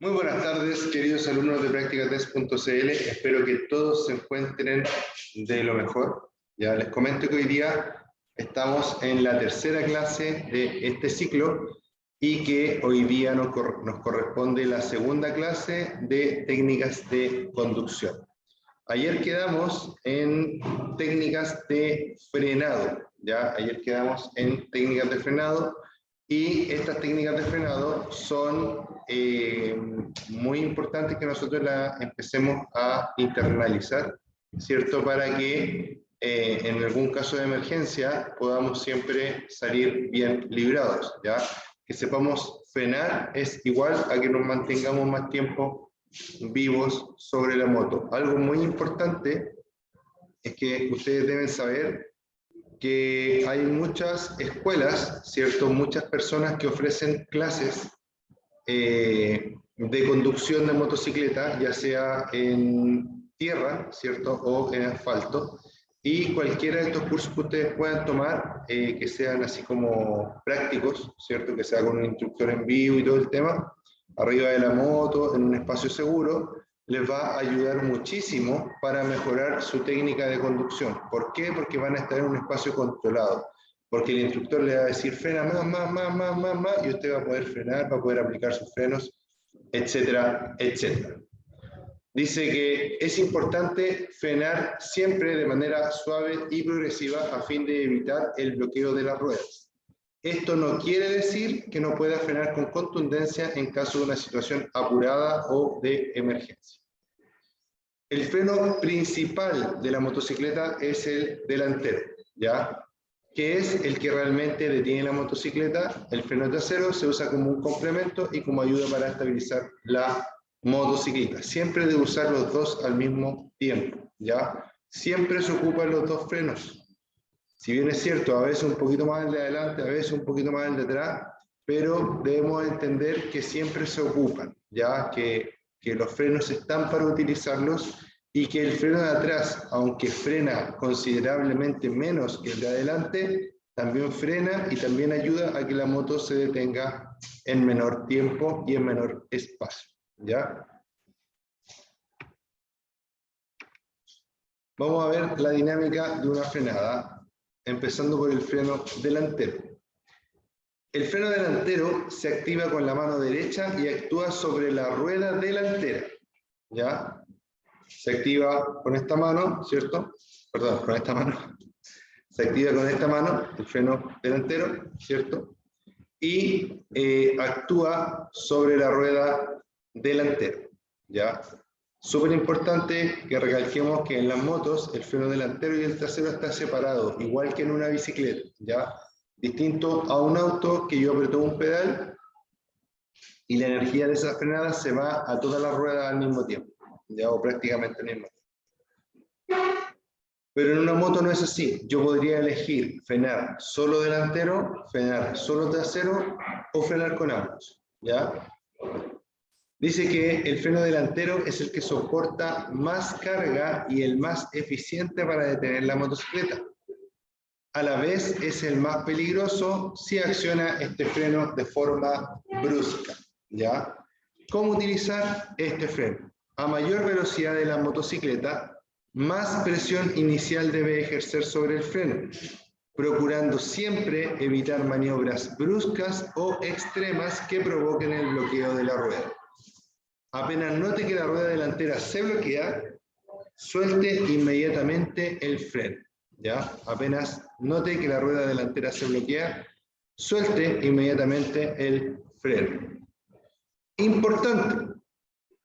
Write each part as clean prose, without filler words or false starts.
Muy buenas tardes, queridos alumnos de Practicatest.cl. Espero que todos se encuentren de lo mejor. Ya les comento que hoy día estamos en la tercera clase de este ciclo y que hoy día nos corresponde la segunda clase de técnicas de conducción. Ayer quedamos en técnicas de frenado, ¿ya? Ayer quedamos en técnicas de frenado. Y estas técnicas de frenado son muy importantes que nosotros las empecemos a internalizar, ¿cierto? Para que en algún caso de emergencia podamos siempre salir bien librados, ¿ya? Que sepamos frenar es igual a que nos mantengamos más tiempo vivos sobre la moto. Algo muy importante es que ustedes deben saber que hay muchas escuelas, ¿cierto? Muchas personas que ofrecen clases de conducción de motocicleta, ya sea en tierra, ¿cierto? O en asfalto. Y cualquiera de estos cursos que ustedes puedan tomar, que sean así como prácticos, ¿cierto? Que sea con un instructor en vivo y todo el tema, arriba de la moto, en un espacio seguro, les va a ayudar muchísimo para mejorar su técnica de conducción. ¿Por qué? Porque van a estar en un espacio controlado. Porque el instructor le va a decir frena más, y usted va a poder frenar, va a poder aplicar sus frenos, etcétera, etcétera. Dice que es importante frenar siempre de manera suave y progresiva a fin de evitar el bloqueo de las ruedas. Esto no quiere decir que no pueda frenar con contundencia en caso de una situación apurada o de emergencia. El freno principal de la motocicleta es el delantero, ¿ya? Que es el que realmente detiene la motocicleta. El freno trasero se usa como un complemento y como ayuda para estabilizar la motocicleta. Siempre debe usar los dos al mismo tiempo, ¿ya? Siempre se ocupan los dos frenos. Si bien es cierto, a veces un poquito más el de adelante, a veces un poquito más el de atrás, pero debemos entender que siempre se ocupan, ya que los frenos están para utilizarlos y que el freno de atrás, aunque frena considerablemente menos que el de adelante, también frena y también ayuda a que la moto se detenga en menor tiempo y en menor espacio, ¿ya? Vamos a ver la dinámica de una frenada, empezando por el freno delantero. El freno delantero se activa con la mano derecha y actúa sobre la rueda delantera, ¿ya? Se activa con esta mano, ¿cierto? Perdón, con esta mano. Se activa con esta mano el freno delantero, ¿cierto? Y actúa sobre la rueda delantera, ¿ya? Súper importante que recalquemos que en las motos el freno delantero y el trasero está separado, igual que en una bicicleta, ¿ya? Distinto a un auto que yo aprieto un pedal y la energía de esa frenada se va a todas las ruedas al mismo tiempo, ¿ya? O prácticamente al mismo tiempo. Pero en una moto no es así. Yo podría elegir frenar solo delantero, frenar solo trasero o frenar con ambos, ¿ya? Dice que el freno delantero es el que soporta más carga y el más eficiente para detener la motocicleta. A la vez es el más peligroso si acciona este freno de forma brusca, ¿ya? ¿Cómo utilizar este freno? A mayor velocidad de la motocicleta, más presión inicial debe ejercer sobre el freno, procurando siempre evitar maniobras bruscas o extremas que provoquen el bloqueo de la rueda. Apenas note que la rueda delantera se bloquea, suelte inmediatamente el freno, ¿ya? Apenas note que la rueda delantera se bloquea, suelte inmediatamente el freno. Importante,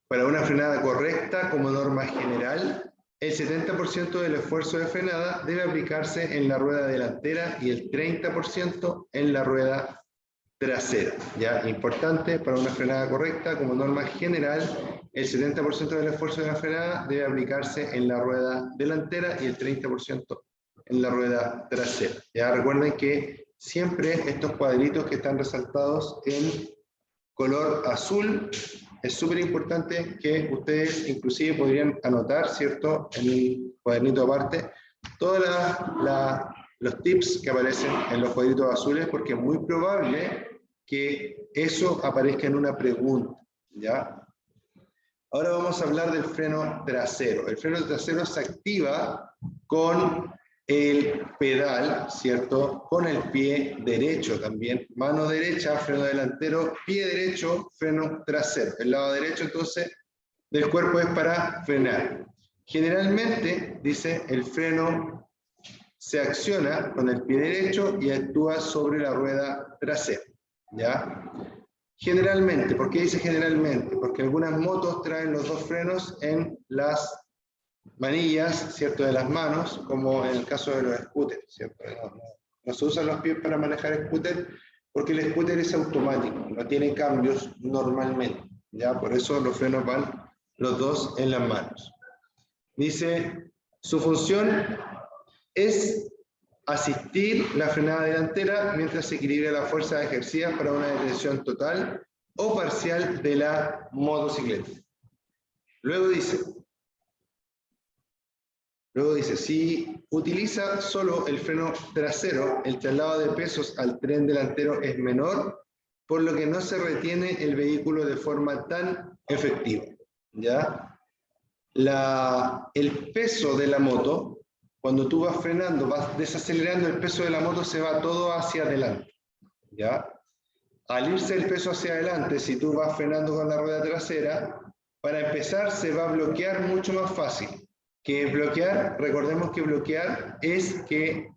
para una frenada correcta como norma general, el 70% del esfuerzo de frenada debe aplicarse en la rueda delantera y el 30% en la rueda trasera, ¿ya? Importante, para una frenada correcta, como norma general, el 70% del esfuerzo de la frenada debe aplicarse en la rueda delantera y el 30% en la rueda trasera. Ya recuerden que siempre estos cuadritos que están resaltados en color azul, es súper importante que ustedes inclusive podrían anotar, ¿cierto?, en un cuadernito aparte, todos los tips que aparecen en los cuadritos azules, porque es muy probable que eso aparezca en una pregunta, ¿ya? Ahora vamos a hablar del freno trasero. El freno trasero se activa con el pedal, ¿cierto? Con el pie derecho también. Mano derecha, freno delantero, pie derecho, freno trasero. El lado derecho, entonces, del cuerpo es para frenar. Generalmente, dice, el freno se acciona con el pie derecho y actúa sobre la rueda trasera, ¿ya? Generalmente, ¿por qué dice generalmente? Porque algunas motos traen los dos frenos en las manillas, ¿cierto?, de las manos, como en el caso de los scooters, ¿cierto? No se usan los pies para manejar scooter porque el scooter es automático, no tiene cambios normalmente, ¿ya? Por eso los frenos van los dos en las manos. Dice, su función es asistir la frenada delantera mientras se equilibra la fuerza ejercida para una detención total o parcial de la motocicleta. Luego dice, si utiliza solo el freno trasero, el traslado de pesos al tren delantero es menor, por lo que no se retiene el vehículo de forma tan efectiva, ¿ya? El peso de la moto, cuando tú vas frenando, vas desacelerando, el peso de la moto se va todo hacia adelante, ¿ya? Al irse el peso hacia adelante, si tú vas frenando con la rueda trasera, para empezar se va a bloquear mucho más fácil. Que bloquear, recordemos que bloquear es que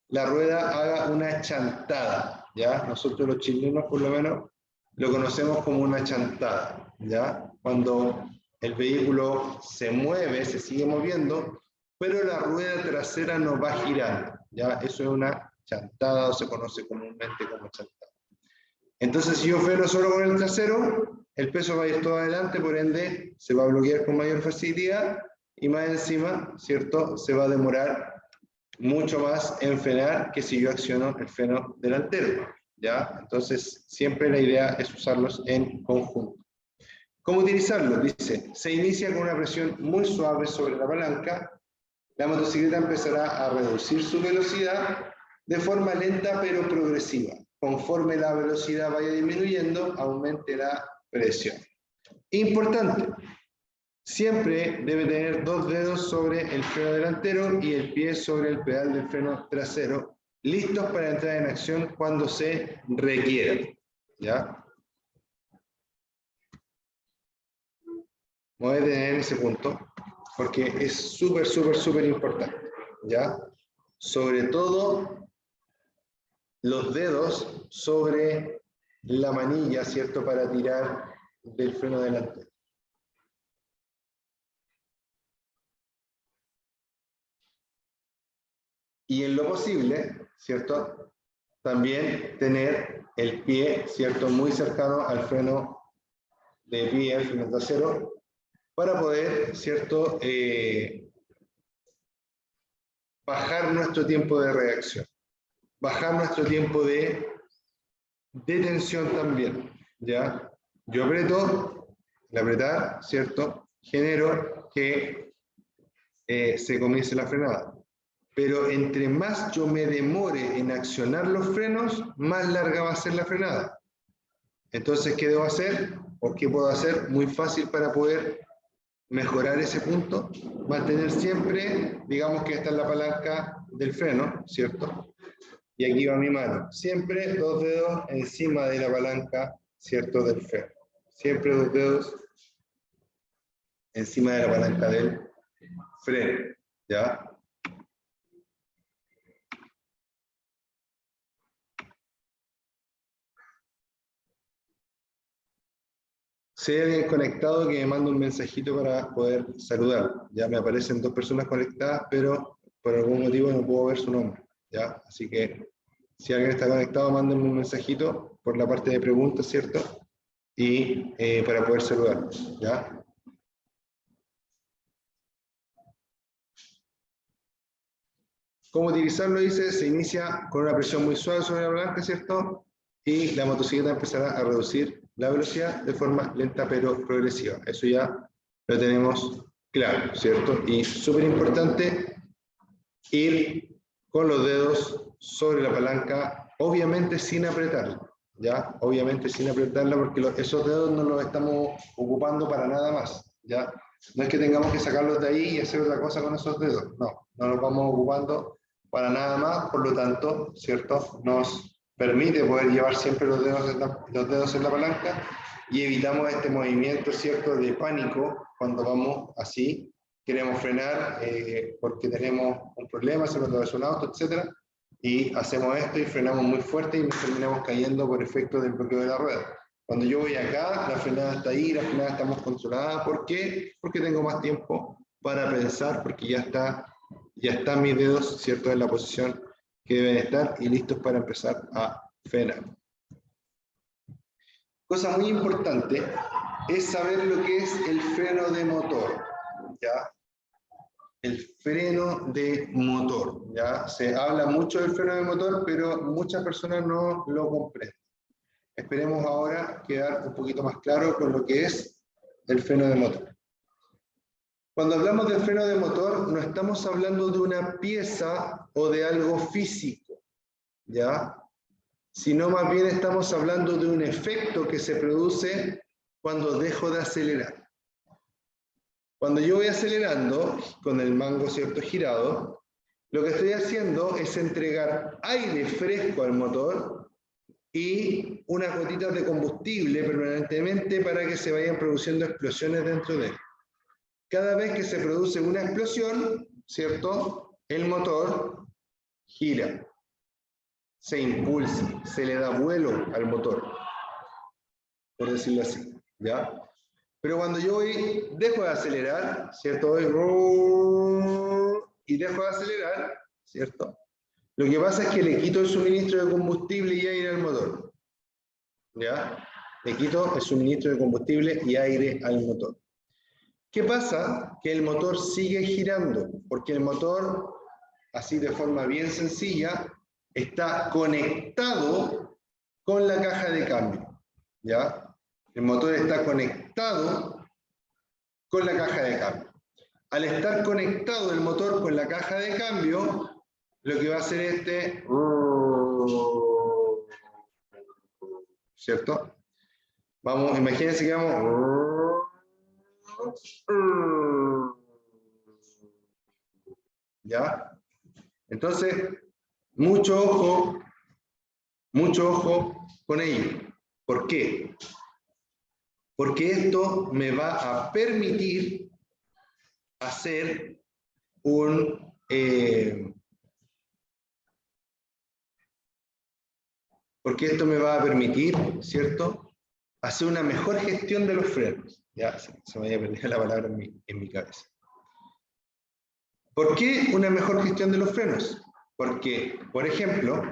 la rueda haga una chantada, ¿ya? Nosotros los chilenos por lo menos lo conocemos como una chantada, ¿ya? Cuando el vehículo se mueve, se sigue moviendo, pero la rueda trasera no va girando, ¿ya? Eso es una chantada o se conoce comúnmente como chantada. Entonces, si yo freno solo con el trasero, el peso va a ir todo adelante, por ende se va a bloquear con mayor facilidad y más encima, ¿cierto?, se va a demorar mucho más en frenar que si yo acciono el freno delantero, ¿ya? Entonces, siempre la idea es usarlos en conjunto. ¿Cómo utilizarlo? Dice, se inicia con una presión muy suave sobre la palanca, la motocicleta empezará a reducir su velocidad de forma lenta pero progresiva. Conforme la velocidad vaya disminuyendo, aumente la presión. Importante, siempre debe tener dos dedos sobre el freno delantero y el pie sobre el pedal del freno trasero, listos para entrar en acción cuando se requiera, ¿ya? Me voy a detener en ese punto, porque es súper importante, ¿ya? Sobre todo los dedos sobre la manilla, ¿cierto?, para tirar del freno delantero. Y en lo posible, ¿cierto?, también tener el pie, ¿cierto?, muy cercano al freno de pie, al freno trasero, para poder, ¿cierto?, bajar nuestro tiempo de reacción, bajar nuestro tiempo de detención también, ¿ya? Yo aprieto, al apretar, ¿cierto?, genero que se comience la frenada. Pero entre más yo me demore en accionar los frenos, más larga va a ser la frenada. Entonces, ¿qué debo hacer? ¿O qué puedo hacer? Muy fácil para poder mejorar ese punto. Mantener siempre, digamos que esta es la palanca del freno, ¿cierto? Y aquí va mi mano. Siempre dos dedos encima de la palanca, ¿cierto?, del freno. Siempre dos dedos encima de la palanca del freno, ¿ya? Si hay alguien conectado que me manda un mensajito para poder saludar. Ya me aparecen dos personas conectadas, pero por algún motivo no puedo ver su nombre, ¿ya? Así que si alguien está conectado, mándenme un mensajito por la parte de preguntas, ¿cierto? Y para poder saludar, ¿ya? ¿Cómo utilizarlo? Dice, se inicia con una presión muy suave sobre la palanca, ¿cierto? Y la motocicleta empezará a reducir la velocidad de forma lenta pero progresiva. Eso ya lo tenemos claro, ¿cierto? Y súper importante ir con los dedos sobre la palanca, obviamente sin apretarla, ¿ya? Obviamente sin apretarla porque esos dedos no los estamos ocupando para nada más, ¿ya? No es que tengamos que sacarlos de ahí y hacer otra cosa con esos dedos, no, no los vamos ocupando para nada más, por lo tanto, ¿cierto? Nos permite poder llevar siempre los dedos en la palanca y evitamos este movimiento, ¿cierto?, de pánico cuando vamos así, queremos frenar porque tenemos un problema, se nos atravesó un auto, etc. Y hacemos esto y frenamos muy fuerte y nos terminamos cayendo por efecto del bloqueo de la rueda. Cuando yo voy acá, la frenada está ahí, la frenada está más controlada. ¿Por qué? Porque tengo más tiempo para pensar, porque ya están mis dedos, ¿cierto?, en la posición que deben estar y listos para empezar a frenar. Cosa muy importante es saber lo que es el freno de motor, ¿ya? El freno de motor, ¿ya? Se habla mucho del freno de motor, pero muchas personas no lo comprenden. Esperemos ahora quedar un poquito más claro con lo que es el freno de motor. Cuando hablamos del freno de motor, no estamos hablando de una pieza o de algo físico, ¿ya? Sino más bien estamos hablando de un efecto que se produce cuando dejo de acelerar. Cuando yo voy acelerando, con el mango, ¿cierto?, girado, lo que estoy haciendo es entregar aire fresco al motor y unas gotitas de combustible permanentemente para que se vayan produciendo explosiones dentro de él. Cada vez que se produce una explosión, ¿cierto?, el motor gira, se impulsa, se le da vuelo al motor, por decirlo así, ¿ya? Pero cuando yo dejo de acelerar, ¿cierto?, voy y dejo de acelerar, ¿cierto? Lo que pasa es que le quito el suministro de combustible y aire al motor, ¿ya? Le quito el suministro de combustible y aire al motor. ¿Qué pasa? Que el motor sigue girando, porque el motor, así de forma bien sencilla, está conectado con la caja de cambio, ¿ya? El motor está conectado con la caja de cambio. Al estar conectado el motor con la caja de cambio, lo que va a hacer ¿cierto? Vamos, imagínense que vamos... ¿Ya? Entonces, mucho ojo con ello. ¿Por qué? Porque esto me va a permitir hacer porque esto me va a permitir, ¿cierto?, hacer una mejor gestión de los frenos. Ya, se me había perdido la palabra en mi cabeza. ¿Por qué una mejor gestión de los frenos? Porque, por ejemplo,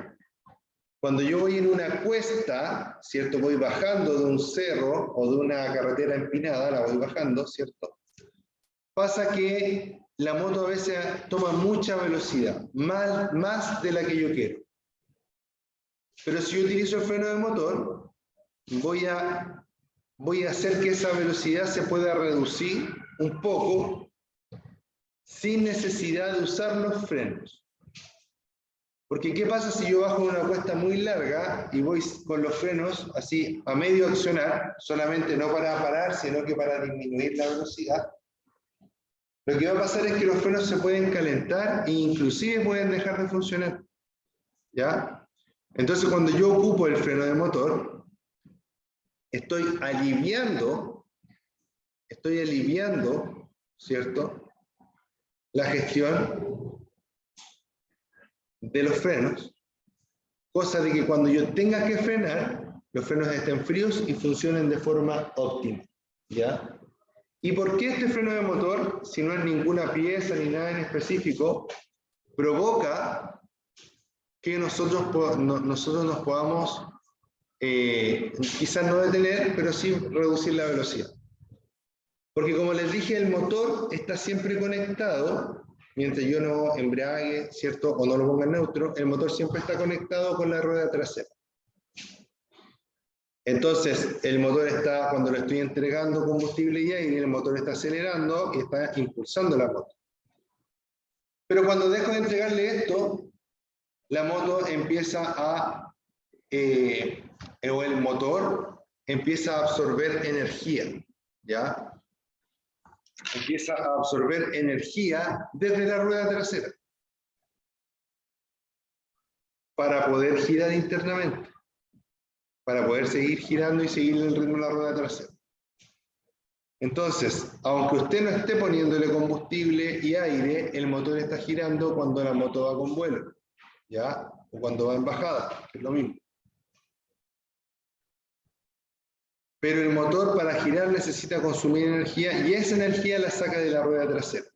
cuando yo voy en una cuesta, ¿cierto?, voy bajando de un cerro o de una carretera empinada, la voy bajando, ¿cierto? Pasa que la moto a veces toma mucha velocidad, más de la que yo quiero. Pero si yo utilizo el freno de motor, voy a hacer que esa velocidad se pueda reducir un poco sin necesidad de usar los frenos. Porque ¿qué pasa si yo bajo una cuesta muy larga y voy con los frenos así a medio accionar, solamente no para parar, sino que para disminuir la velocidad? Lo que va a pasar es que los frenos se pueden calentar e inclusive pueden dejar de funcionar, ¿ya? Entonces, cuando yo ocupo el freno de motor, estoy aliviando, ¿cierto?, la gestión de los frenos, cosa de que cuando yo tenga que frenar, los frenos estén fríos y funcionen de forma óptima, ¿ya? ¿Y por qué este freno de motor, si no es ninguna pieza ni nada en específico, provoca que nosotros nos podamos quizás no detener, pero sí reducir la velocidad? Porque como les dije, el motor está siempre conectado, mientras yo no embrague, ¿cierto?, o no lo ponga en neutro, el motor siempre está conectado con la rueda trasera. Entonces, el motor está, cuando le estoy entregando combustible y aire, el motor está acelerando y está impulsando la moto. Pero cuando dejo de entregarle esto, la moto empieza o el motor empieza a absorber energía, ¿ya? empieza a absorber energía desde la rueda trasera para poder girar internamente, para poder seguir girando y seguir el ritmo de la rueda trasera. Entonces, aunque usted no esté poniéndole combustible y aire, el motor está girando cuando la moto va con vuelo, ¿ya? O cuando va en bajada, que es lo mismo. Pero el motor para girar necesita consumir energía y esa energía la saca de la rueda trasera.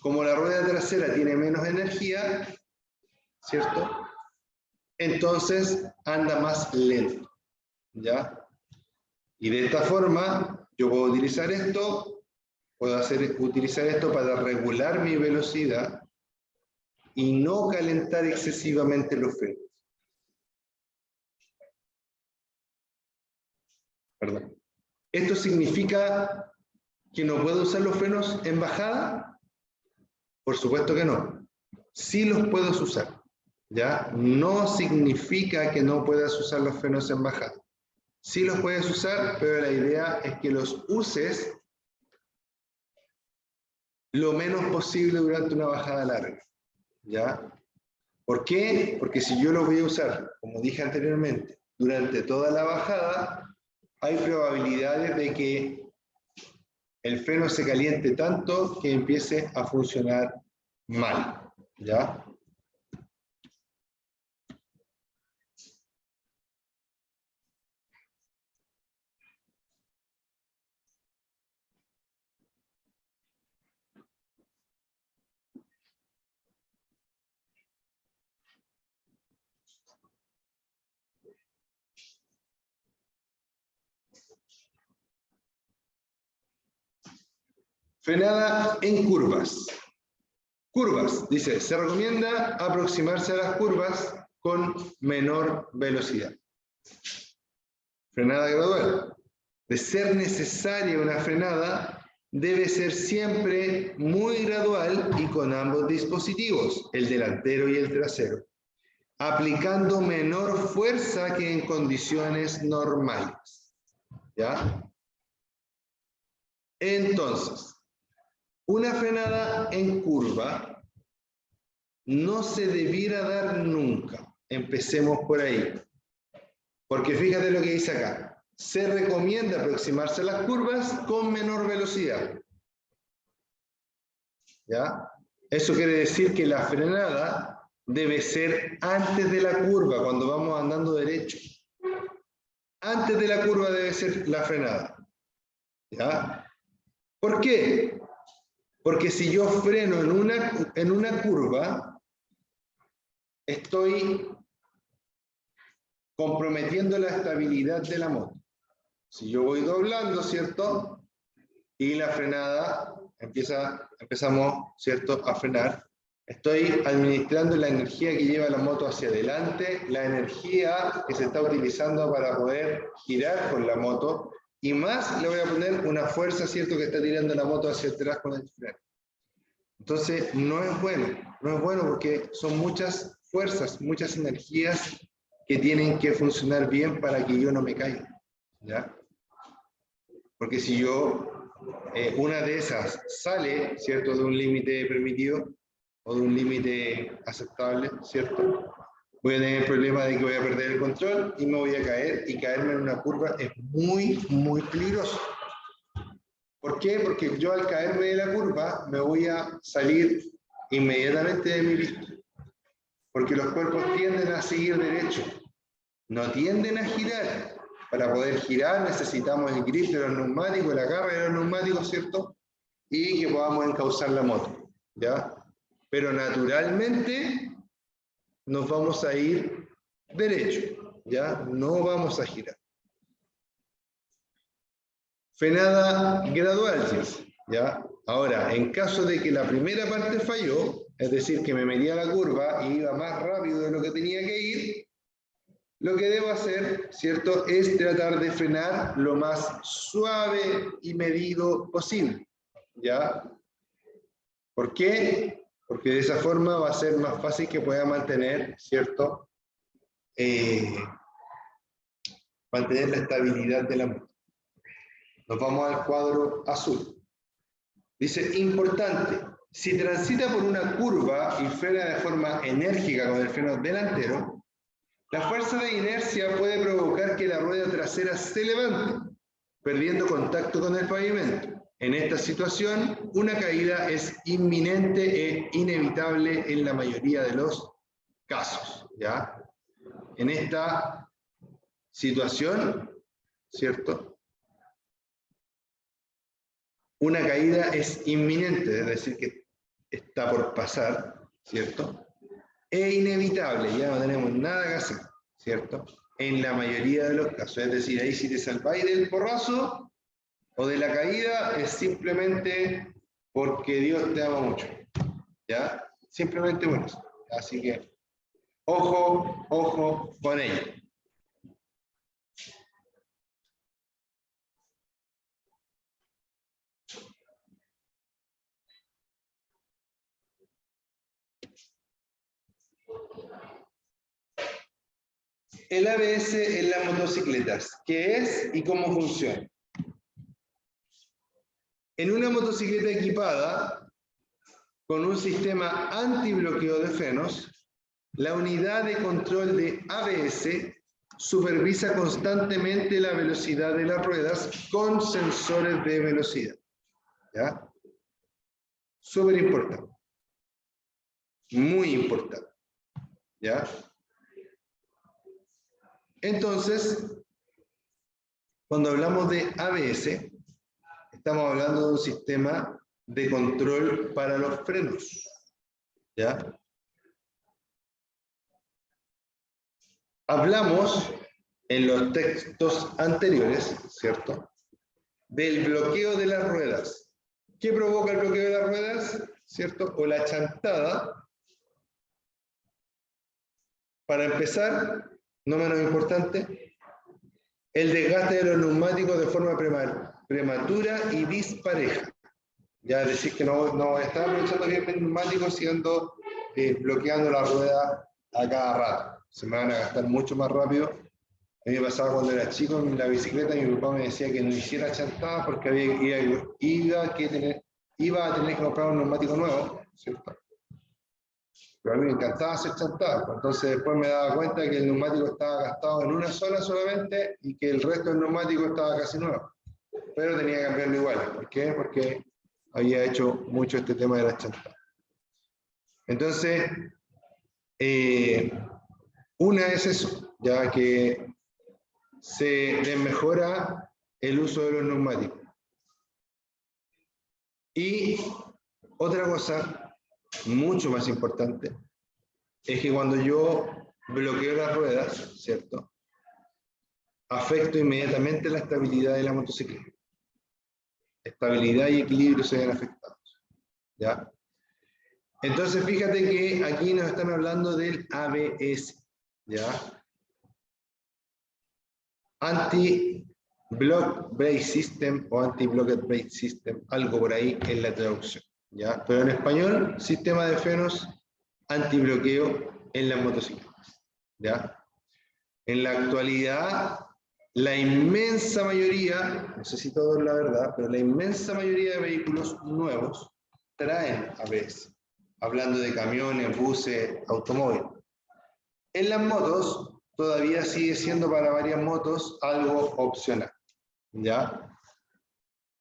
Como la rueda trasera tiene menos energía, ¿cierto? Entonces anda más lento, ¿ya? Y de esta forma yo puedo utilizar esto, utilizar esto para regular mi velocidad y no calentar excesivamente los frenos. Perdón. ¿Esto significa que no puedo usar los frenos en bajada? Por supuesto que no. Sí los puedes usar, ¿ya? No significa que no puedas usar los frenos en bajada. Sí los puedes usar, pero la idea es que los uses lo menos posible durante una bajada larga, ¿ya? ¿Por qué? Porque si yo los voy a usar, como dije anteriormente, durante toda la bajada, hay probabilidades de que el freno se caliente tanto que empiece a funcionar mal, ¿ya? Frenada en curvas. Curvas, dice, se recomienda aproximarse a las curvas con menor velocidad. Frenada gradual. De ser necesaria una frenada, debe ser siempre muy gradual y con ambos dispositivos, el delantero y el trasero, aplicando menor fuerza que en condiciones normales. ¿Ya? Entonces, una frenada en curva no se debiera dar nunca. Empecemos por ahí. Porque fíjate lo que dice acá. Se recomienda aproximarse a las curvas con menor velocidad. ¿Ya? Eso quiere decir que la frenada debe ser antes de la curva, cuando vamos andando derecho. Antes de la curva debe ser la frenada. ¿Ya? ¿Por qué? Porque si yo freno en una curva, estoy comprometiendo la estabilidad de la moto. Si yo voy doblando, ¿cierto? Y la frenada empezamos, ¿cierto?, a frenar. Estoy administrando la energía que lleva la moto hacia adelante, la energía que se está utilizando para poder girar con la moto, y más le voy a poner una fuerza, ¿cierto?, que está tirando la moto hacia atrás con el freno. Entonces, no es bueno porque son muchas fuerzas, muchas energías que tienen que funcionar bien para que yo no me caiga, ¿ya? Porque si yo, una de esas sale, ¿cierto?, de un límite permitido o de un límite aceptable, ¿cierto?, voy a tener el problema de que voy a perder el control y me voy a caer, y caerme en una curva es muy, muy peligroso. ¿Por qué? Porque yo al caerme de la curva me voy a salir inmediatamente de mi pista. Porque los cuerpos tienden a seguir derecho, no tienden a girar. Para poder girar necesitamos el grip de los neumáticos, el agarre de los neumáticos, ¿cierto? Y que podamos encauzar la moto, ¿ya? Pero naturalmente nos vamos a ir derecho, ¿ya? No vamos a girar. Frenada gradual, ¿ya? Ahora, en caso de que la primera parte falló, es decir, que me metí a la curva y iba más rápido de lo que tenía que ir, lo que debo hacer, ¿cierto?, es tratar de frenar lo más suave y medido posible, ¿ya? ¿Por qué? Porque de esa forma va a ser más fácil que pueda mantener, ¿cierto?, mantener la estabilidad de la moto. Nos vamos al cuadro azul. Dice, importante, si transita por una curva y frena de forma enérgica con el freno delantero, la fuerza de inercia puede provocar que la rueda trasera se levante, perdiendo contacto con el pavimento. En esta situación, una caída es inminente e inevitable en la mayoría de los casos, ¿ya? En esta situación, ¿cierto? Una caída es inminente, es decir, que está por pasar, ¿cierto? E inevitable, ya no tenemos nada que hacer, ¿cierto? En la mayoría de los casos, es decir, ahí si te salváis del porrazo o de la caída, es simplemente porque Dios te ama mucho, ¿ya? Simplemente por eso. Así que, ojo, ojo con ello. El ABS en las motocicletas, ¿qué es y cómo funciona? En una motocicleta equipada con un sistema antibloqueo de frenos, la unidad de control de ABS supervisa constantemente la velocidad de las ruedas con sensores de velocidad. ¿Ya? Súper importante. Muy importante. ¿Ya? Entonces, cuando hablamos de ABS, estamos hablando de un sistema de control para los frenos. ¿Ya? Hablamos en los textos anteriores, ¿cierto?, del bloqueo de las ruedas. ¿Qué provoca el bloqueo de las ruedas? ¿Cierto? O la chantada. Para empezar, no menos importante, el desgaste de los neumáticos de forma prematura y dispareja. Ya decir que no estaba aprovechando bien el neumático, siendo bloqueando la rueda a cada rato. Se me van a gastar mucho más rápido. A mí me pasaba cuando era chico en la bicicleta, mi papá me decía que no hiciera chantada porque iba a tener que comprar un neumático nuevo, ¿cierto? Pero a mí me encantaba hacer chantada, entonces después me daba cuenta que el neumático estaba gastado en una zona solamente y que el resto del neumático estaba casi nuevo. Pero tenía que cambiarlo igual. ¿Por qué? Porque había hecho mucho este tema de la chantada. Entonces, una es eso, ya que se desmejora el uso de los neumáticos. Y otra cosa mucho más importante es que cuando yo bloqueo las ruedas, ¿cierto?, afecto inmediatamente la estabilidad de la motocicleta. Estabilidad y equilibrio se ven afectados, ¿ya? Entonces, fíjate que aquí nos están hablando del ABS, ¿ya? Anti-Block Brake System o Anti-Blocked Brake System, algo por ahí en la traducción, ¿ya? Pero en español, sistema de frenos antibloqueo en las motocicletas, ¿ya? En la actualidad, la inmensa mayoría, no sé si todo es la verdad, pero la inmensa mayoría de vehículos nuevos traen ABS, hablando de camiones, buses, automóviles. En las motos, todavía sigue siendo para varias motos algo opcional, ¿ya?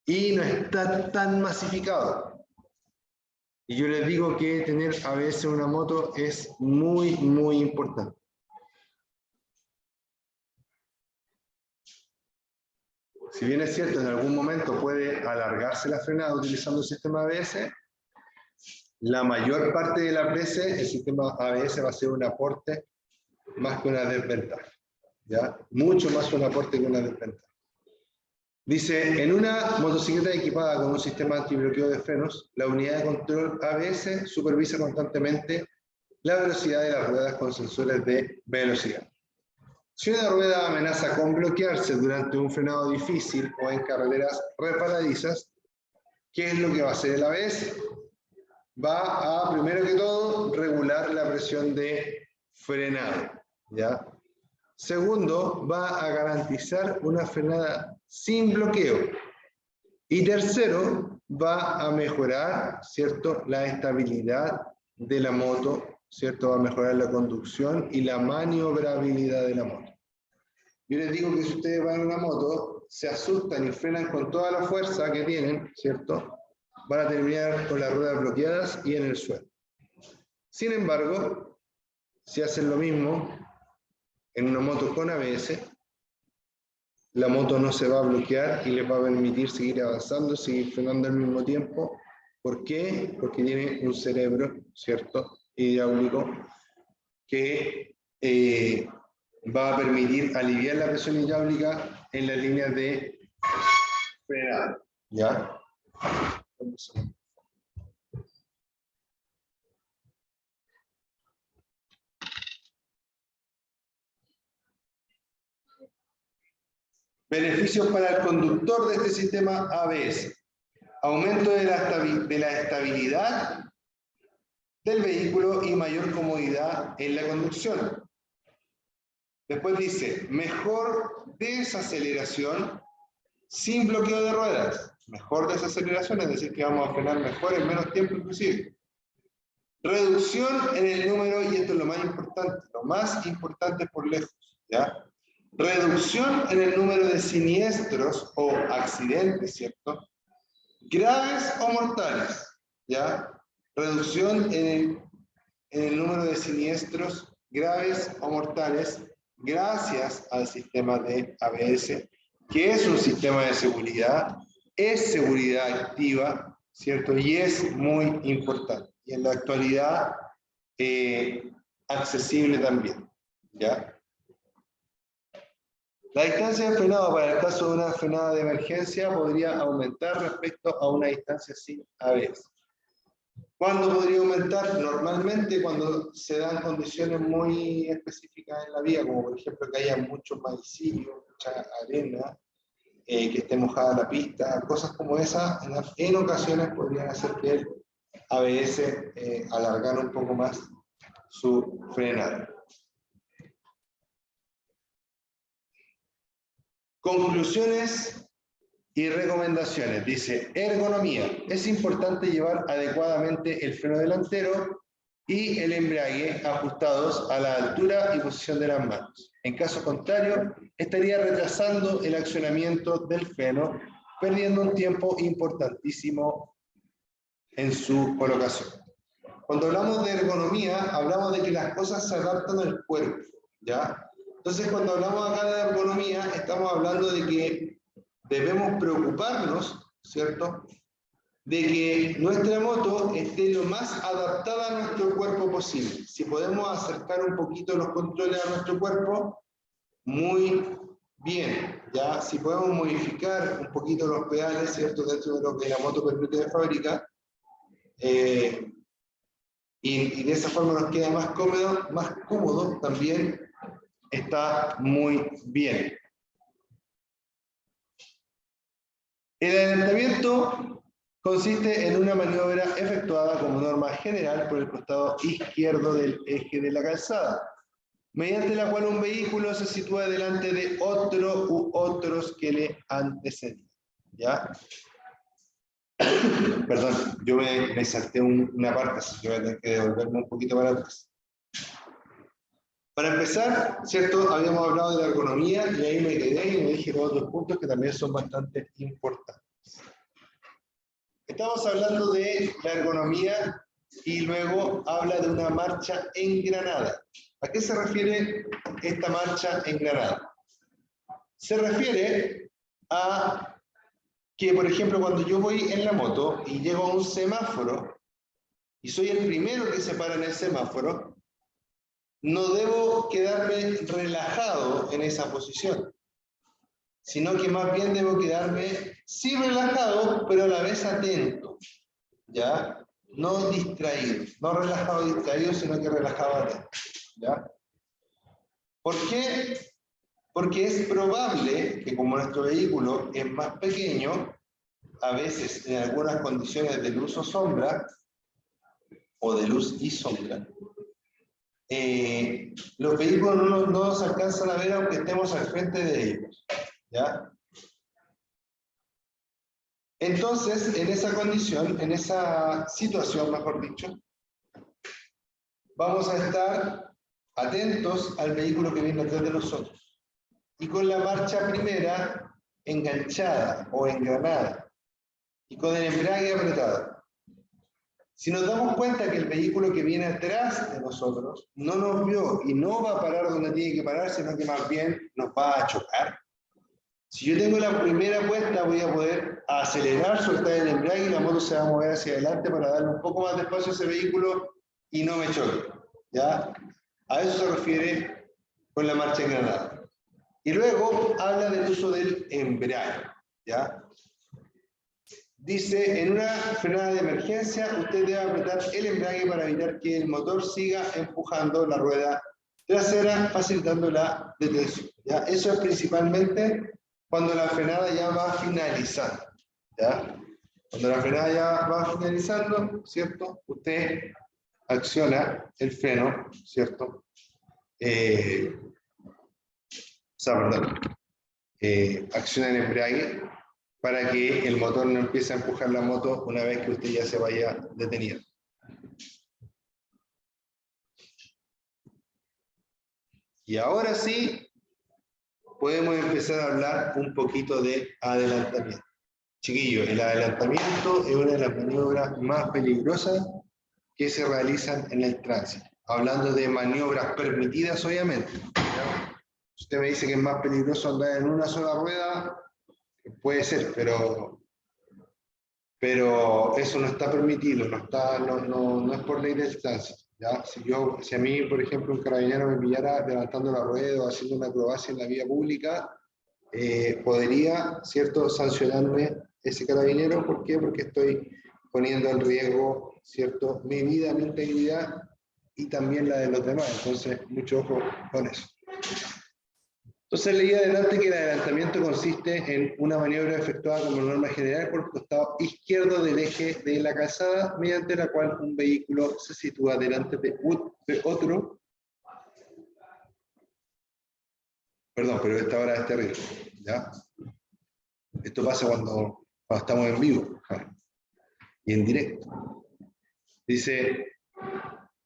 Y no está tan masificado. Y yo les digo que tener ABS en una moto es muy, muy importante. Si bien es cierto, en algún momento puede alargarse la frenada utilizando el sistema ABS, la mayor parte de las veces el sistema ABS va a ser un aporte más que una desventaja, ¿ya? Mucho más un aporte que una desventaja. Dice, en una motocicleta equipada con un sistema antibloqueo de frenos, la unidad de control ABS supervisa constantemente la velocidad de las ruedas con sensores de velocidad. Si una rueda amenaza con bloquearse durante un frenado difícil o en carreteras resbaladizas, ¿qué es lo que va a hacer el ABS? Va a, primero que todo, regular la presión de frenado, ¿ya? Segundo, va a garantizar una frenada sin bloqueo. Y tercero, va a mejorar, ¿cierto?, la estabilidad de la moto, ¿cierto? Va a mejorar la conducción y la maniobrabilidad de la moto. Yo les digo que si ustedes van en una moto, se asustan y frenan con toda la fuerza que tienen, ¿cierto?, van a terminar con las ruedas bloqueadas y en el suelo. Sin embargo, si hacen lo mismo en una moto con ABS, la moto no se va a bloquear y les va a permitir seguir avanzando, seguir frenando al mismo tiempo. ¿Por qué? Porque tiene un cerebro, ¿cierto?, hidráulico, que va a permitir aliviar la presión hidráulica en las líneas de frenado. ¿Ya? Beneficios para el conductor de este sistema ABS. Aumento de la estabilidad del vehículo y mayor comodidad en la conducción. Después dice, mejor desaceleración sin bloqueo de ruedas. Mejor desaceleración, es decir, que vamos a frenar mejor en menos tiempo inclusive. Reducción en el número, y esto es lo más importante por lejos, ¿ya? Reducción en el número de siniestros o accidentes, ¿cierto?, graves o mortales, ¿ya? Reducción en el número de siniestros graves o mortales gracias al sistema de ABS, que es un sistema de seguridad, es seguridad activa, ¿cierto? Y es muy importante. Y en la actualidad, accesible también, ¿ya? La distancia de frenado para el caso de una frenada de emergencia podría aumentar respecto a una distancia sin ABS. ¿Cuándo podría aumentar? Normalmente cuando se dan condiciones muy específicas en la vía, como por ejemplo que haya mucho maicillo, mucha arena, que esté mojada la pista, cosas como esas, en ocasiones podrían hacer que el ABS alargar un poco más su frenada. Conclusiones y recomendaciones. Dice, ergonomía. Es importante llevar adecuadamente el freno delantero y el embrague ajustados a la altura y posición de las manos. En caso contrario, estaría retrasando el accionamiento del freno, perdiendo un tiempo importantísimo en su colocación. Cuando hablamos de ergonomía, hablamos de que las cosas se adaptan al cuerpo, ¿ya? Entonces, cuando hablamos acá de ergonomía, estamos hablando de que debemos preocuparnos, ¿cierto?, de que nuestra moto esté lo más adaptada a nuestro cuerpo posible. Si podemos acercar un poquito los controles a nuestro cuerpo, muy bien, ¿ya? Si podemos modificar un poquito los pedales, ¿cierto?, dentro de lo que la moto permite de fábrica, y de esa forma nos queda más cómodo también, está muy bien. El adelantamiento consiste en una maniobra efectuada como norma general por el costado izquierdo del eje de la calzada, mediante la cual un vehículo se sitúa delante de otro u otros que le anteceden. ¿Ya? Perdón, yo me salté una parte, así que voy a tener que devolverme un poquito para atrás. Para empezar, ¿cierto? Habíamos hablado de la ergonomía y ahí me quedé y me dije los otros puntos que también son bastante importantes. Estamos hablando de la ergonomía y luego habla de una marcha engranada. ¿A qué se refiere esta marcha engranada? Se refiere a que, por ejemplo, cuando yo voy en la moto y llego a un semáforo y soy el primero que se para en el semáforo, no debo quedarme relajado en esa posición, sino que más bien debo quedarme, sí relajado, pero a la vez atento, ¿ya? No distraído, no relajado distraído, sino que relajado atento, ¿ya? ¿Por qué? Porque es probable que como nuestro vehículo es más pequeño, a veces en algunas condiciones de luz o sombra, o de luz y sombra, los vehículos no se alcanzan a ver aunque estemos al frente de ellos, ¿ya? Entonces, en esa condición, en esa situación, mejor dicho, vamos a estar atentos al vehículo que viene atrás de nosotros. Y con la marcha primera enganchada o engranada. Y con el embrague apretado. Si nos damos cuenta que el vehículo que viene atrás de nosotros no nos vio y no va a parar donde tiene que parar, sino que más bien nos va a chocar. Si yo tengo la primera puesta, voy a poder acelerar, soltar el embrague y la moto se va a mover hacia adelante para darle un poco más de espacio a ese vehículo y no me choque. ¿Ya? A eso se refiere con la marcha engranada. Y luego habla del uso del embrague. ¿Ya? Dice, en una frenada de emergencia, usted debe apretar el embrague para evitar que el motor siga empujando la rueda trasera, facilitando la detención. ¿Ya? Eso es principalmente cuando la frenada ya va finalizando. ¿Ya? Cuando la frenada ya va finalizando, ¿cierto? Usted acciona el freno, ¿cierto? Acciona el embrague para que el motor no empiece a empujar la moto una vez que usted ya se vaya deteniendo. Y ahora sí, podemos empezar a hablar un poquito de adelantamiento. Chiquillos, el adelantamiento es una de las maniobras más peligrosas que se realizan en el tránsito. Hablando de maniobras permitidas, obviamente. ¿Ya? Si usted me dice que es más peligroso andar en una sola rueda, puede ser, pero eso no está permitido, no es por ley del tránsito. ¿Ya? Si a mí, por ejemplo, un carabinero me pillara levantando la rueda o haciendo una acrobacia en la vía pública, podría, ¿cierto?, sancionarme ese carabinero. ¿Por qué? Porque estoy poniendo en riesgo, ¿cierto?, mi vida, mi integridad y también la de los demás. Entonces, mucho ojo con eso. Entonces leí adelante que el adelantamiento consiste en una maniobra efectuada como norma general por el costado izquierdo del eje de la calzada, mediante la cual un vehículo se sitúa delante de otro. Perdón, pero esta hora es terrible, ¿ya? Esto pasa cuando estamos en vivo, ¿ja? Y en directo. Dice,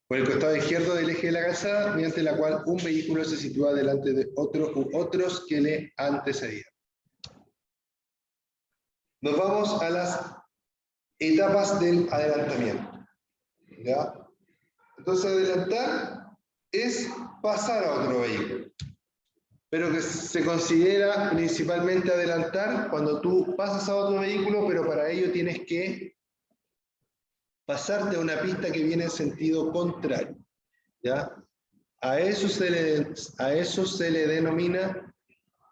por el costado izquierdo del eje de la calzada, mediante la cual un vehículo se sitúa delante de otro u otros que le antecedían. Nos vamos a las etapas del adelantamiento. ¿Ya? Entonces, adelantar es pasar a otro vehículo. Pero que se considera principalmente adelantar cuando tú pasas a otro vehículo, pero para ello tienes que pasarte a una pista que viene en sentido contrario. ¿Ya? A eso se le denomina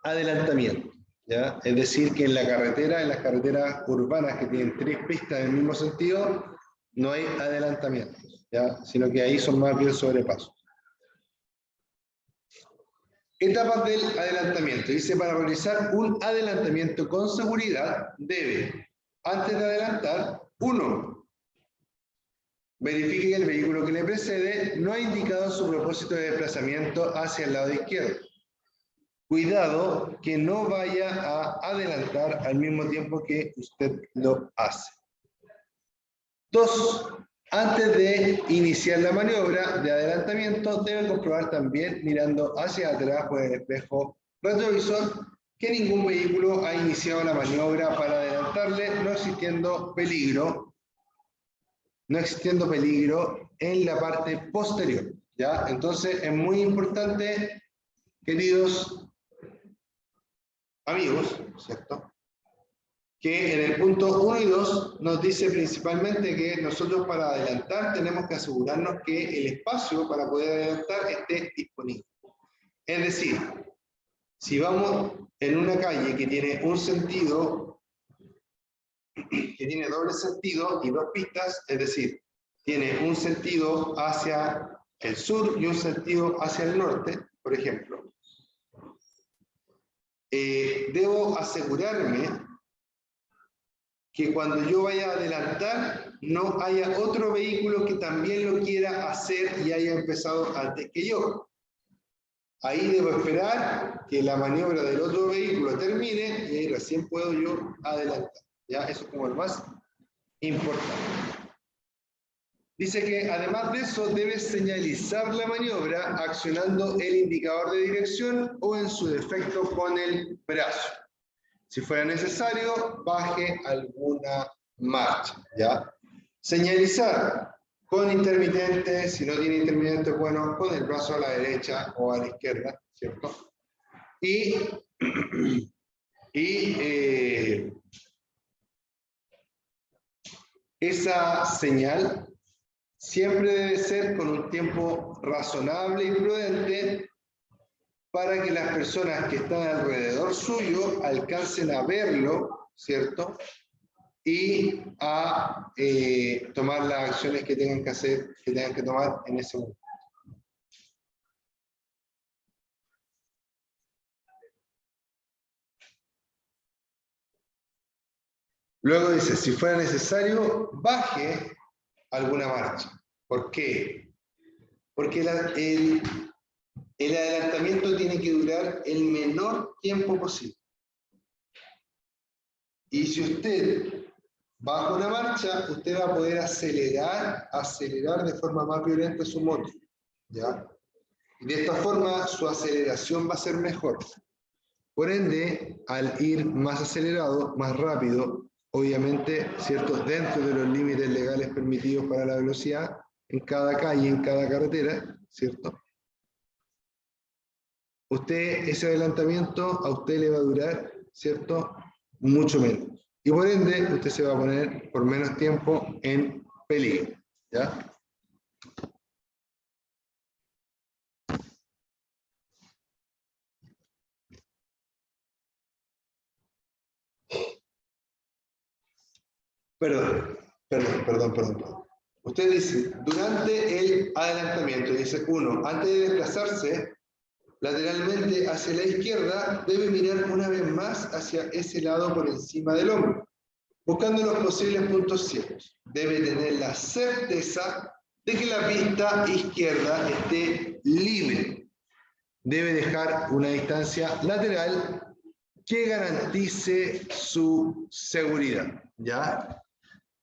adelantamiento. ¿Ya? Es decir, que en las carreteras urbanas que tienen 3 pistas del mismo sentido, no hay adelantamiento, ¿ya? Sino que ahí son más bien sobrepasos. Etapas del adelantamiento. Dice, para realizar un adelantamiento con seguridad, debe, antes de adelantar, 1. Verifique que el vehículo que le precede no ha indicado su propósito de desplazamiento hacia el lado izquierdo. Cuidado que no vaya a adelantar al mismo tiempo que usted lo hace. 2. Antes de iniciar la maniobra de adelantamiento, debe comprobar también, mirando hacia atrás por el espejo retrovisor, que ningún vehículo ha iniciado la maniobra para adelantarle, no existiendo peligro en la parte posterior. ¿Ya? Entonces, es muy importante, queridos amigos, ¿cierto?, que en el punto 1 y 2 nos dice principalmente que nosotros para adelantar tenemos que asegurarnos que el espacio para poder adelantar esté disponible. Es decir, si vamos en una calle que tiene un sentido, que tiene doble sentido y 2 pistas, es decir, tiene un sentido hacia el sur y un sentido hacia el norte, por ejemplo, debo asegurarme que cuando yo vaya a adelantar no haya otro vehículo que también lo quiera hacer y haya empezado antes que yo. Ahí debo esperar que la maniobra del otro vehículo termine y ahí recién puedo yo adelantar. ¿Ya? Eso es como lo más importante. Dice que además de eso debe señalizar la maniobra accionando el indicador de dirección o en su defecto con el brazo. Si fuera necesario, baje alguna marcha, ¿ya? Señalizar con intermitente, si no tiene intermitente, bueno, con el brazo a la derecha o a la izquierda, ¿cierto? Esa señal siempre debe ser con un tiempo razonable y prudente para que las personas que están alrededor suyo alcancen a verlo, ¿cierto? Y a tomar las acciones que tengan que hacer, que tengan que tomar en ese momento. Luego dice, si fuera necesario, baje alguna marcha. ¿Por qué? Porque el adelantamiento tiene que durar el menor tiempo posible. Y si usted baja una marcha, usted va a poder acelerar de forma más violenta su moto, ¿ya? Y de esta forma su aceleración va a ser mejor. Por ende, al ir más acelerado, más rápido, obviamente, ¿cierto? Dentro de los límites legales permitidos para la velocidad, en cada calle, en cada carretera, ¿cierto? Ese adelantamiento a usted le va a durar, ¿cierto? Mucho menos. Y por ende, usted se va a poner por menos tiempo en peligro, ¿ya? Perdón. Usted dice, durante el adelantamiento, dice uno, antes de desplazarse lateralmente hacia la izquierda, debe mirar una vez más hacia ese lado por encima del hombro, buscando los posibles puntos ciegos. Debe tener la certeza de que la pista izquierda esté libre. Debe dejar una distancia lateral que garantice su seguridad, ¿ya?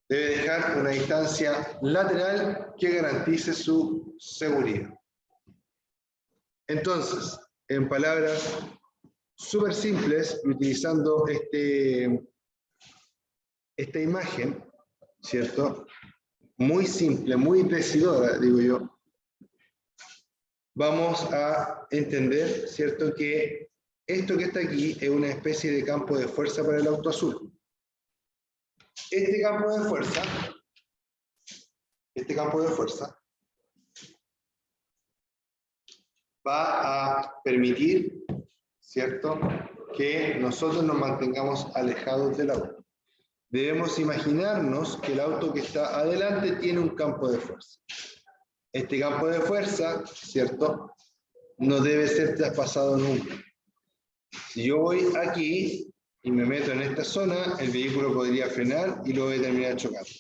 Debe dejar una distancia lateral que garantice su seguridad. Entonces, en palabras súper simples, utilizando esta imagen, ¿cierto? Muy simple, muy decidora, digo yo, vamos a entender, ¿cierto?, que esto que está aquí es una especie de campo de fuerza para el auto azul. Este campo de fuerza va a permitir, ¿cierto?, que nosotros nos mantengamos alejados del auto. Debemos imaginarnos que el auto que está adelante tiene un campo de fuerza. Este campo de fuerza, ¿cierto?, no debe ser traspasado nunca. Si yo voy aquí y me meto en esta zona, el vehículo podría frenar y lo voy a terminar chocando.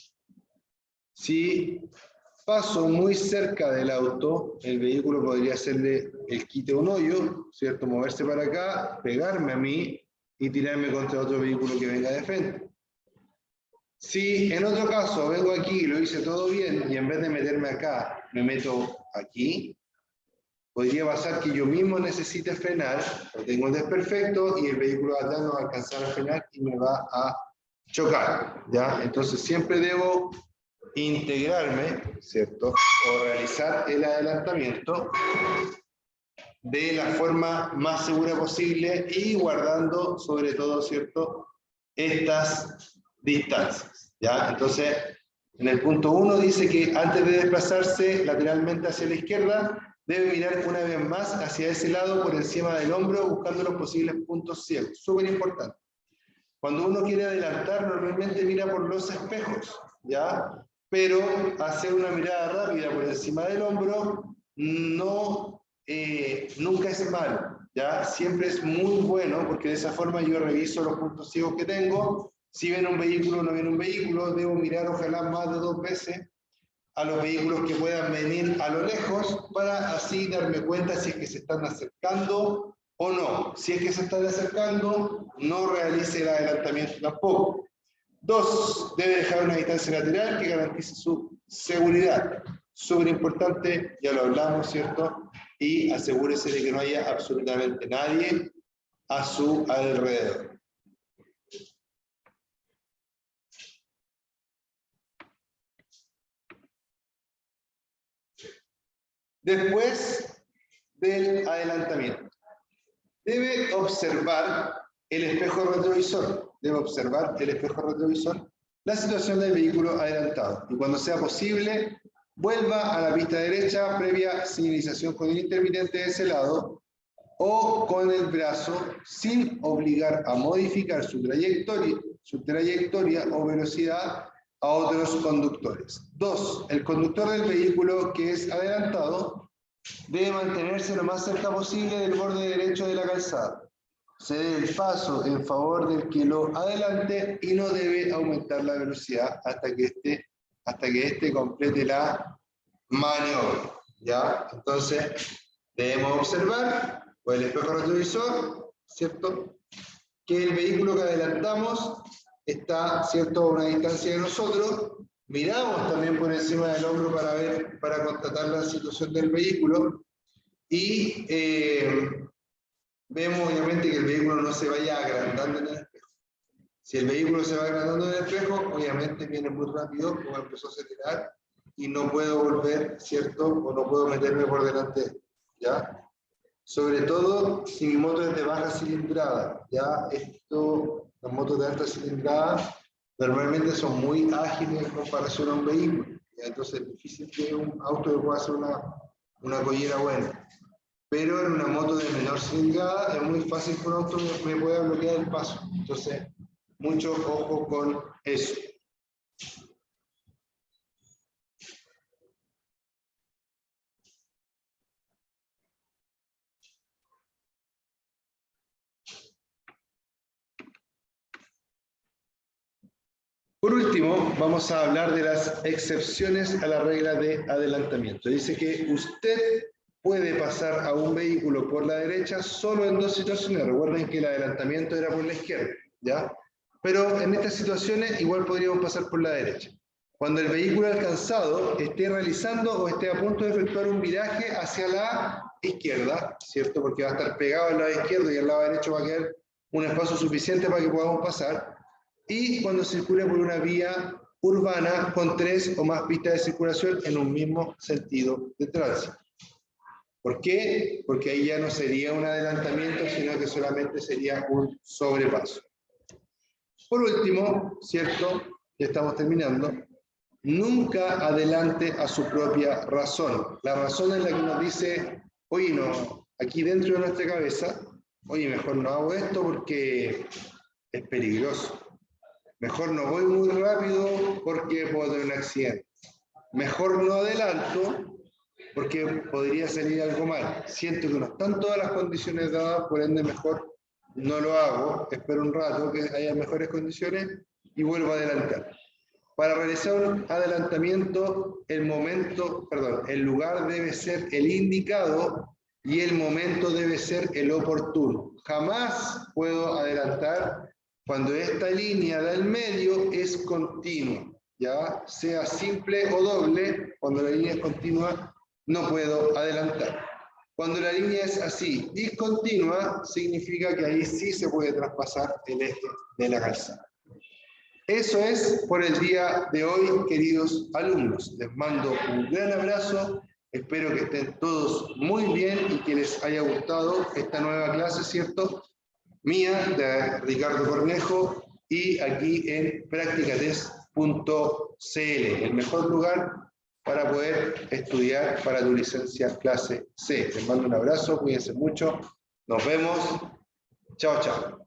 Si paso muy cerca del auto, el vehículo podría hacerle el quite a un hoyo, ¿cierto?, moverse para acá, pegarme a mí y tirarme contra otro vehículo que venga de frente. Si en otro caso vengo aquí y lo hice todo bien y en vez de meterme acá, me meto aquí, podría pasar que yo mismo necesite frenar, lo tengo un desperfecto y el vehículo de atrás no va a alcanzar a frenar y me va a chocar, ¿ya? Entonces siempre debo integrarme, ¿cierto? O realizar el adelantamiento de la forma más segura posible y guardando sobre todo, ¿cierto?, estas distancias, ¿ya? Entonces, en el punto 1 dice que antes de desplazarse lateralmente hacia la izquierda, debe mirar una vez más hacia ese lado por encima del hombro buscando los posibles puntos ciegos. Súper importante. Cuando uno quiere adelantar, normalmente mira por los espejos, ¿ya? Pero hacer una mirada rápida por encima del hombro nunca es malo, ¿ya? Siempre es muy bueno porque de esa forma yo reviso los puntos ciegos que tengo. Si viene un vehículo o no viene un vehículo, debo mirar ojalá más de 2 veces a los vehículos que puedan venir a lo lejos para así darme cuenta si es que se están acercando o no. Si es que se están acercando, no realice el adelantamiento tampoco. 2, debe dejar una distancia lateral que garantice su seguridad. Súper importante, ya lo hablamos, ¿cierto? Y asegúrese de que no haya absolutamente nadie a su alrededor. Después del adelantamiento, debe observar el espejo retrovisor. Debe observar el espejo retrovisor, la situación del vehículo adelantado. Y cuando sea posible, vuelva a la pista derecha previa señalización con el intermitente de ese lado o con el brazo sin obligar a modificar su trayectoria o velocidad a otros conductores. 2. El conductor del vehículo que es adelantado debe mantenerse lo más cerca posible del borde derecho de la calzada. Cede el paso en favor del que lo adelante y no debe aumentar la velocidad hasta que éste complete la maniobra. ¿Ya? Entonces, debemos observar con el espejo retrovisor, ¿cierto?, que el vehículo que adelantamos está, ¿cierto?, a una distancia de nosotros. Miramos también por encima del hombro para constatar la situación del vehículo y vemos obviamente que el vehículo no se vaya agrandando en el espejo. Si el vehículo se va agrandando en el espejo, obviamente viene muy rápido, como empezó a acelerar, y no puedo volver, ¿cierto?, o no puedo meterme por delante, ¿ya? Sobre todo si mi moto es de baja cilindrada, ¿ya? Las motos de alta cilindrada normalmente son muy ágiles en comparación a un vehículo, ¿ya? Entonces es difícil que un auto pueda hacer una collera buena. Pero en una moto de menor cilindrada es muy fácil que un auto me pueda bloquear el paso. Entonces, mucho ojo con eso. Por último, vamos a hablar de las excepciones a la regla de adelantamiento. Dice que usted puede pasar a un vehículo por la derecha solo en 2 situaciones. Recuerden que el adelantamiento era por la izquierda, ¿ya? Pero en estas situaciones igual podríamos pasar por la derecha. Cuando el vehículo alcanzado esté realizando o esté a punto de efectuar un viraje hacia la izquierda, ¿cierto? Porque va a estar pegado al lado izquierdo y al lado derecho va a quedar un espacio suficiente para que podamos pasar. Y cuando circula por una vía urbana con 3 o más pistas de circulación en un mismo sentido de tránsito. ¿Por qué? Porque ahí ya no sería un adelantamiento, sino que solamente sería un sobrepaso. Por último, ¿cierto? Ya estamos terminando. Nunca adelante a su propia razón. La razón es la que nos dice, oye, no, aquí dentro de nuestra cabeza, oye, mejor no hago esto porque es peligroso. Mejor no voy muy rápido porque puedo tener un accidente. Mejor no adelanto porque podría salir algo mal. Siento que no están todas las condiciones dadas, por ende mejor no lo hago, espero un rato que haya mejores condiciones y vuelvo a adelantar. Para realizar un adelantamiento, el lugar debe ser el indicado y el momento debe ser el oportuno. Jamás puedo adelantar cuando esta línea del medio es continua, ya sea simple o doble. Cuando la línea es continua no puedo adelantar. Cuando la línea es así, discontinua, significa que ahí sí se puede traspasar el eje de la calzada. Eso es por el día de hoy, queridos alumnos. Les mando un gran abrazo. Espero que estén todos muy bien y que les haya gustado esta nueva clase, ¿cierto?, mía, de Ricardo Cornejo, y aquí en practicatest.cl, el mejor lugar para poder estudiar para tu licencia clase C. Les mando un abrazo, cuídense mucho, nos vemos, chao, chao.